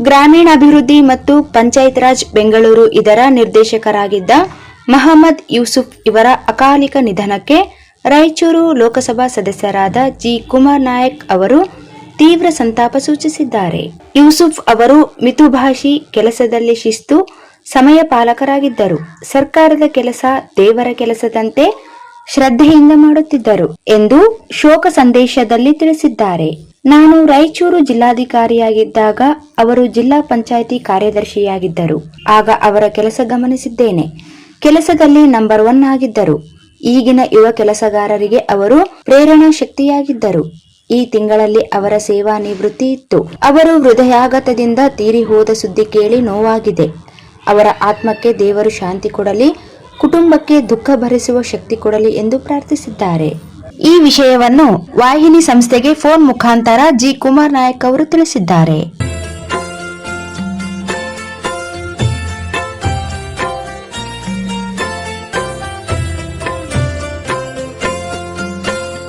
ಗ್ರಾಮೀಣಾಭಿವೃದ್ಧಿ ಮತ್ತು ಪಂಚಾಯತ್ ರಾಜ್ ಬೆಂಗಳೂರು ಇದರ ನಿರ್ದೇಶಕರಾಗಿದ್ದ ಮಹಮ್ಮದ್ ಯೂಸುಫ್ ಇವರ ಅಕಾಲಿಕ ನಿಧನಕ್ಕೆ ರಾಯಚೂರು ಲೋಕಸಭಾ ಸದಸ್ಯರಾದ ಜಿ ಕುಮಾರ್ ನಾಯಕ್ ಅವರು ತೀವ್ರ ಸಂತಾಪ ಸೂಚಿಸಿದ್ದಾರೆ. ಯೂಸುಫ್ ಅವರು ಮಿತುಭಾಷಿ, ಕೆಲಸದಲ್ಲಿ ಶಿಸ್ತು, ಸಮಯ ಪಾಲಕರಾಗಿದ್ದರು. ಸರ್ಕಾರದ ಕೆಲಸ ದೇವರ ಕೆಲಸದಂತೆ ಶ್ರದ್ಧೆಯಿಂದ ಮಾಡುತ್ತಿದ್ದರು ಎಂದು ಶೋಕ ಸಂದೇಶದಲ್ಲಿ ತಿಳಿಸಿದ್ದಾರೆ. ನಾನು ರಾಯಚೂರು ಜಿಲ್ಲಾಧಿಕಾರಿಯಾಗಿದ್ದಾಗ ಅವರು ಜಿಲ್ಲಾ ಪಂಚಾಯಿತಿ ಕಾರ್ಯದರ್ಶಿಯಾಗಿದ್ದರು. ಆಗ ಅವರ ಕೆಲಸ ಗಮನಿಸಿದ್ದೇನೆ. ಕೆಲಸದಲ್ಲಿ ನಂಬರ್ 1 ಆಗಿದ್ದರು. ಈಗಿನ ಯುವ ಕೆಲಸಗಾರರಿಗೆ ಅವರು ಪ್ರೇರಣಾ ಶಕ್ತಿಯಾಗಿದ್ದರು. ಈ ತಿಂಗಳಲ್ಲಿ ಅವರ ಸೇವಾ ನಿವೃತ್ತಿ ಇತ್ತು. ಅವರು ಹೃದಯಾಘಾತದಿಂದ ತೀರಿ ಹೋದ ಸುದ್ದಿ ಕೇಳಿ ನೋವಾಗಿದೆ. ಅವರ ಆತ್ಮಕ್ಕೆ ದೇವರು ಶಾಂತಿ ಕೊಡಲಿ, ಕುಟುಂಬಕ್ಕೆ ದುಃಖ ಭರಿಸುವ ಶಕ್ತಿ ಕೊಡಲಿ ಎಂದು ಪ್ರಾರ್ಥಿಸಿದ್ದಾರೆ. ಈ ವಿಷಯವನ್ನು ವಾಹಿನಿ ಸಂಸ್ಥೆಗೆ ಫೋನ್ ಮುಖಾಂತರ ಜಿ ಕುಮಾರ್ ನಾಯಕ್ ಅವರು ತಿಳಿಸಿದ್ದಾರೆ.